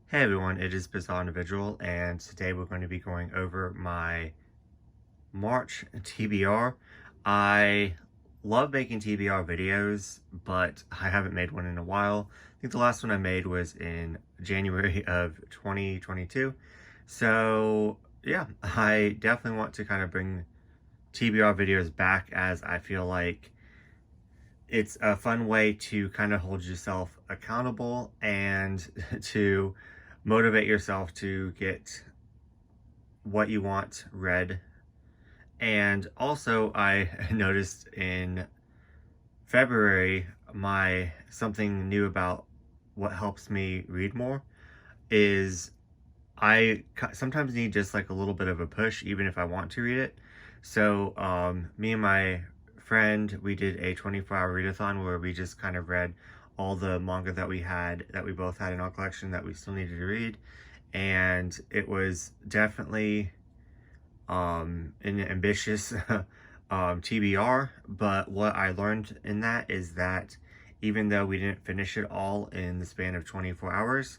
Hey everyone, it is Bizarre Individual, and today we're going to be going over my March TBR. I love making TBR videos, but I haven't made one in a while. I think the last one I made was in January of 2022. So yeah, I definitely want to kind of bring TBR videos back, as I feel like it's a fun way to kind of hold yourself accountable and to motivate yourself to get what you want read. And also, I noticed in February, my something new about what helps me read more is I sometimes need just like a little bit of a push, even if I want to read it. So me and my friend, we did a 24-hour readathon where we just kind of read all the manga that we both had in our collection that we still needed to read. And it was definitely an ambitious TBR, but what I learned in that is that even though we didn't finish it all in the span of 24 hours,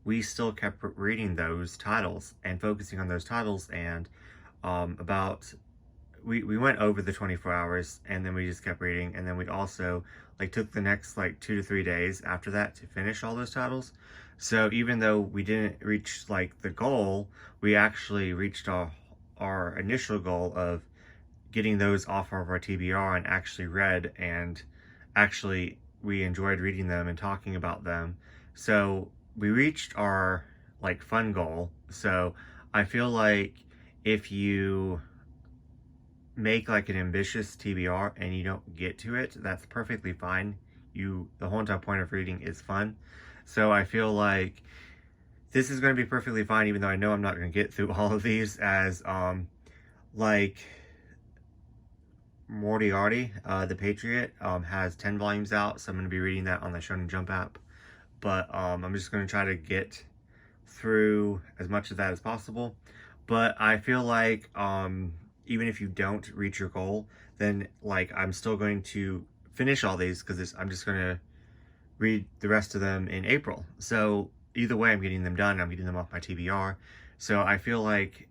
we still kept reading those titles and focusing on those titles. And we went over the 24 hours, and then we just kept reading, and then we also like took the next like 2 to 3 days after that to finish all those titles. So even though we didn't reach like the goal, we actually reached our initial goal of getting those off of our TBR and actually read, and actually we enjoyed reading them and talking about them. So we reached our like fun goal. So I feel like if you make like an ambitious TBR and you don't get to it, that's perfectly fine. The whole entire point of reading is fun. So I feel like this is going to be perfectly fine, even though I know I'm not going to get through all of these, as like Moriarty, the Patriot, has 10 volumes out, so I'm going to be reading that on the Shonen Jump app. But I'm just going to try to get through as much of that as possible. But I feel like even if you don't reach your goal, then like I'm still going to finish all these, because I'm just going to read the rest of them in April. So either way, I'm getting them done. I'm getting them off my TBR. So I feel like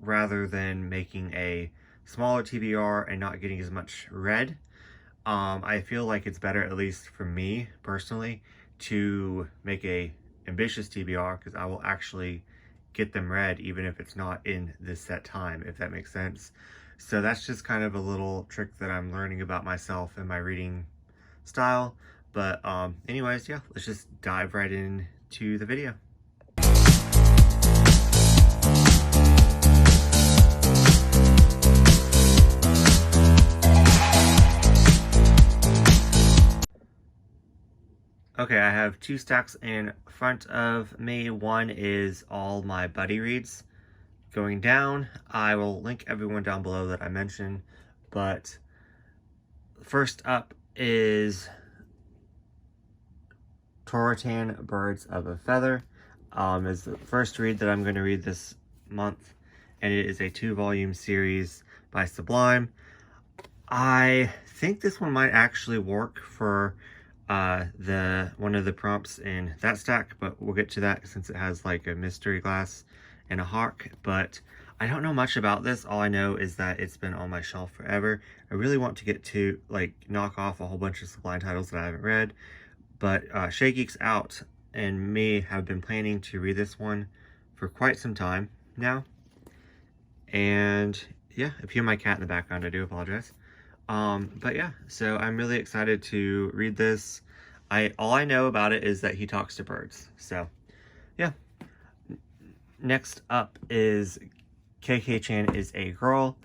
rather than making a smaller TBR and not getting as much read, I feel like it's better, at least for me personally, to make a ambitious TBR, because I will actually get them read even if it's not in this set time, if that makes sense. So that's just kind of a little trick that I'm learning about myself and my reading style. But anyways, yeah, let's just dive right into the video. Okay, I have two stacks in front of me. One is all my buddy reads. Going down, I will link everyone down below that I mentioned, but first up is Toratan Birds of a Feather. Is the first read that I'm going to read this month, and it is a 2-volume series by Sublime. I think this one might actually work for one of the prompts in that stack, but we'll get to that since it has like a mystery glass and a hawk. But I don't know much about this. All I know is that it's been on my shelf forever. I really want to get to like knock off a whole bunch of Sublime titles that I haven't read, but Shay Geeks Out and me have been planning to read this one for quite some time now. And yeah, if you hear my cat in the background, I do apologize. But yeah, so I'm really excited to read this. All I know about it is that he talks to birds. So yeah. Next up is KK-chan is a Girl.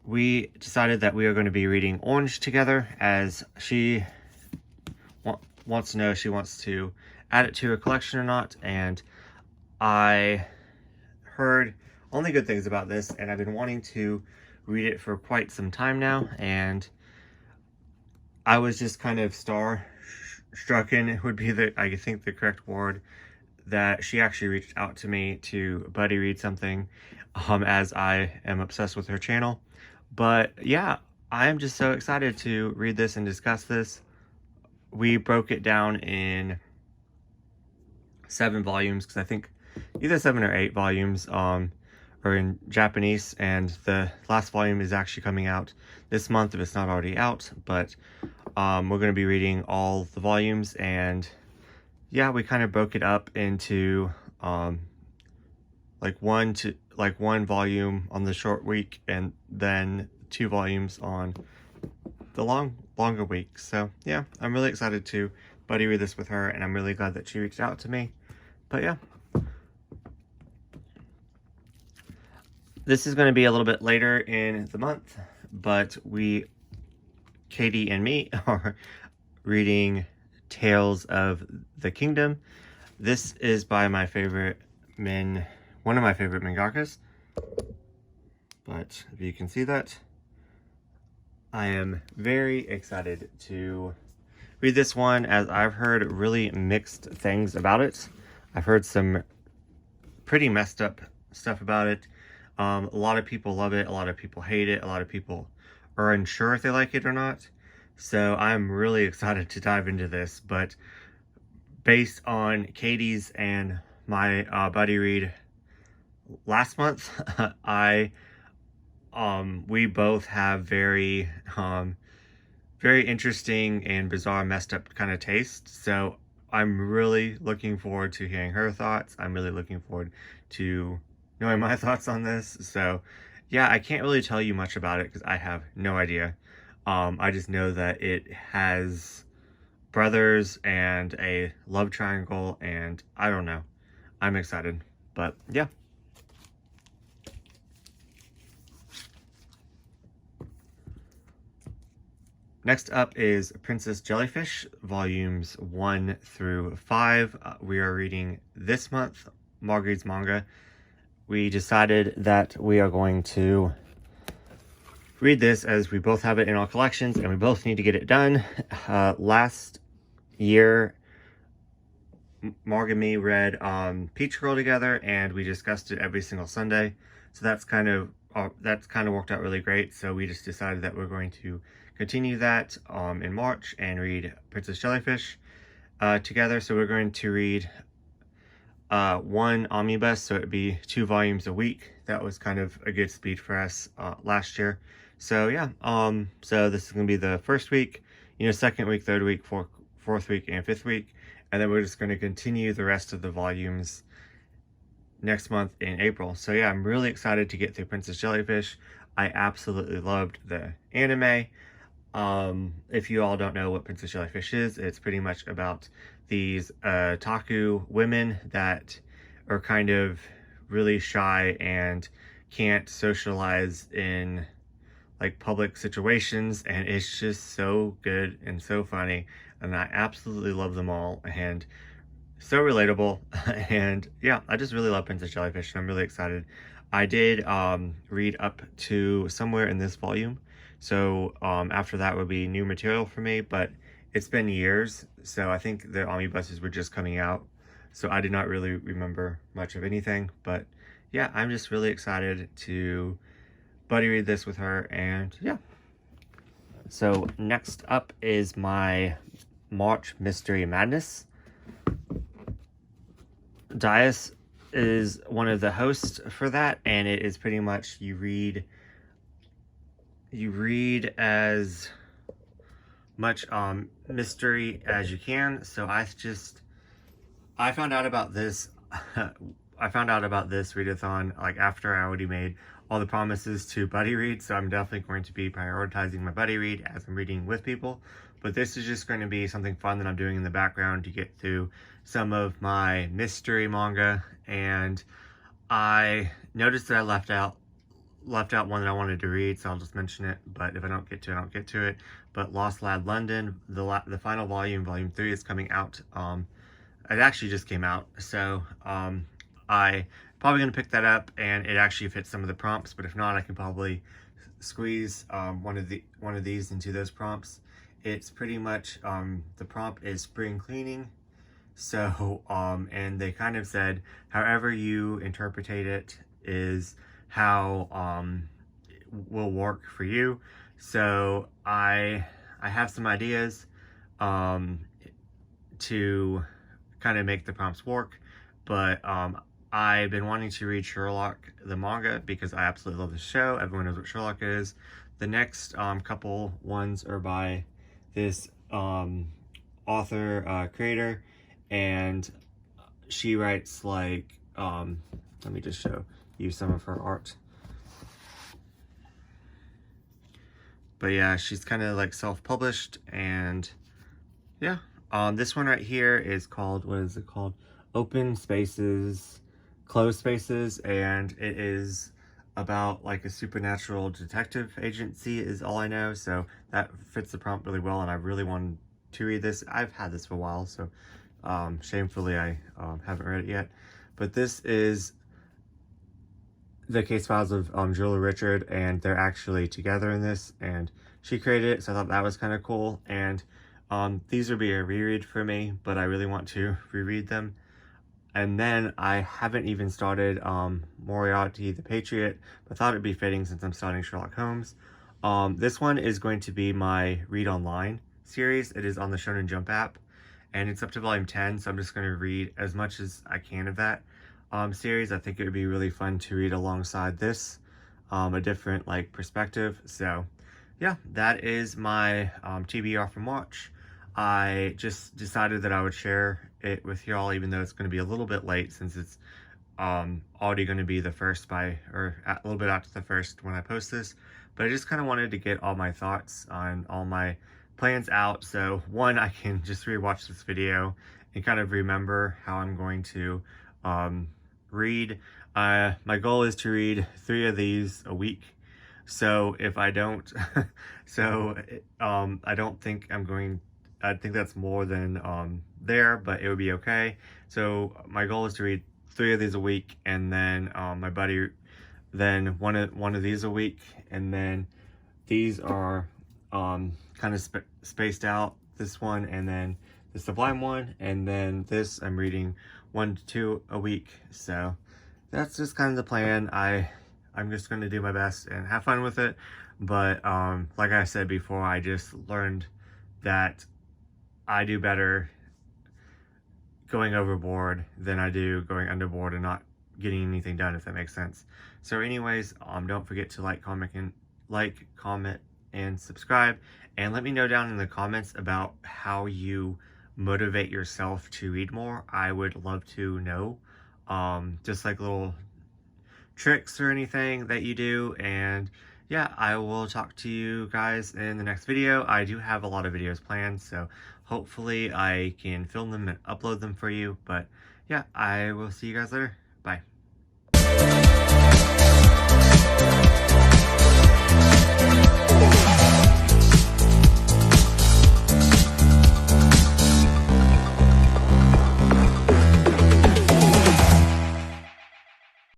We decided that we are going to be reading Orange together, as she wants to know if she wants to add it to her collection or not. And I heard only good things about this, and I've been wanting to read it for quite some time now, and I was just kind of star-strucken, it would be I think the correct word, that she actually reached out to me to buddy read something, as I am obsessed with her channel. But yeah, I am just so excited to read this and discuss this. We broke it down in 7 volumes, because I think either 7 or 8 volumes are in Japanese, and the last volume is actually coming out this month if it's not already out. But we're going to be reading all the volumes, and yeah, we kind of broke it up into like one volume on the short week, and then 2 volumes on the longer week. So yeah, I'm really excited to buddy read this with her, and I'm really glad that she reached out to me. But yeah, this is going to be a little bit later in the month, but Katie and me are reading Tales of the Kingdom. This is by one of my favorite mangakas. But if you can see that, I am very excited to read this one, as I've heard really mixed things about it. I've heard some pretty messed up stuff about it. A lot of people love it, a lot of people hate it, a lot of people are unsure if they like it or not. So I'm really excited to dive into this, but based on Katie's and my buddy read last month, we both have very interesting and bizarre, messed up kind of taste. So I'm really looking forward to hearing her thoughts. I'm really looking forward to knowing my thoughts on this. So yeah, I can't really tell you much about it because I have no idea. I just know that it has brothers and a love triangle, and I don't know. I'm excited, but yeah. Next up is Princess Jellyfish, volumes 1 through 5. We are reading this month, Margaret's manga. We decided that we are going to read this as we both have it in our collections and we both need to get it done. Last year, Marg and me read Peach Girl together, and we discussed it every single Sunday. So that's kind of worked out really great. So we just decided that we're going to continue that in March and read Princess Jellyfish together. So we're going to read one omnibus, so it'd be 2 volumes a week. That was kind of a good speed for us last year. So yeah, so this is gonna be the first week, second week, third week, fourth week, and fifth week, and then we're just going to continue the rest of the volumes next month in April. So yeah, I'm really excited to get through Princess Jellyfish. I absolutely loved the anime. If you all don't know what Princess Jellyfish is, it's pretty much about these otaku women that are kind of really shy and can't socialize in like public situations, and it's just so good and so funny, and I absolutely love them all, and so relatable. And yeah, I just really love Princess Jellyfish, and I'm really excited. I did read up to somewhere in this volume, so after that would be new material for me, but it's been years, so I think the omnibuses were just coming out, so I did not really remember much of anything. But yeah, I'm just really excited to buddy read this with her, and yeah. So next up is my March Mystery Madness. Dias is one of the hosts for that, and it is pretty much you read as much mystery as you can. So I found out about this I found out about this readathon like after I already made all the promises to buddy read, so I'm definitely going to be prioritizing my buddy read as I'm reading with people. But this is just going to be something fun that I'm doing in the background to get through some of my mystery manga. And I noticed that I left out one that I wanted to read, so I'll just mention it. But if I don't get to it, I don't get to it. But Lost Lad London, the final volume, volume 3, is coming out. It actually just came out, so I probably gonna pick that up, and it actually fits some of the prompts. But if not, I can probably squeeze one of these into those prompts. It's pretty much the prompt is spring cleaning. So and they kind of said however you interpretate it is how it will work for you. So I have some ideas to kind of make the prompts work. but I've been wanting to read Sherlock the manga because I absolutely love the show. Everyone knows what Sherlock is. The next couple ones are by this author creator, and she writes like let me just show you some of her art. But yeah, she's kind of like self-published, and yeah. This one right here is called, what is it called? Open Spaces, Closed Spaces, and it is about like a supernatural detective agency is all I know, so that fits the prompt really well, and I really wanted to read this. I've had this for a while, so shamefully I haven't read it yet. But this is the case files of Julia Richard, and they're actually together in this, and she created it, so I thought that was kind of cool. And these would be a reread for me, but I really want to reread them. And then I haven't even started Moriarty the Patriot, but thought it'd be fitting since I'm starting Sherlock Holmes. This one is going to be my Read Online series. It is on the Shonen Jump app, and it's up to volume 10, so I'm just going to read as much as I can of that series. I think it would be really fun to read alongside this, a different like perspective. So yeah, that is my TBR for March. I just decided that I would share it with y'all, even though it's going to be a little bit late since it's already going to be the first or a little bit after the first when I post this. But I just kind of wanted to get all my thoughts on all my plans out, so one, I can just rewatch this video and kind of remember how I'm going to read. My goal is to read 3 of these a week. So if I don't, I don't think I think that's more than there, but it would be okay. So my goal is to read 3 of these a week, and then my buddy, then one of these a week, and then these are kind of spaced out. This one, and then the Sublime one, and then this I'm reading 1 to 2 a week. So that's just kind of the plan. I'm just going to do my best and have fun with it. But like I said before, I just learned that I do better going overboard than I do going underboard and not getting anything done, if that makes sense. So anyways, don't forget to like, comment, and subscribe, and let me know down in the comments about how you motivate yourself to read more. I would love to know, just like little tricks or anything that you do. And yeah, I will talk to you guys in the next video. I do have a lot of videos planned, so hopefully I can film them and upload them for you. But yeah, I will see you guys later. Bye.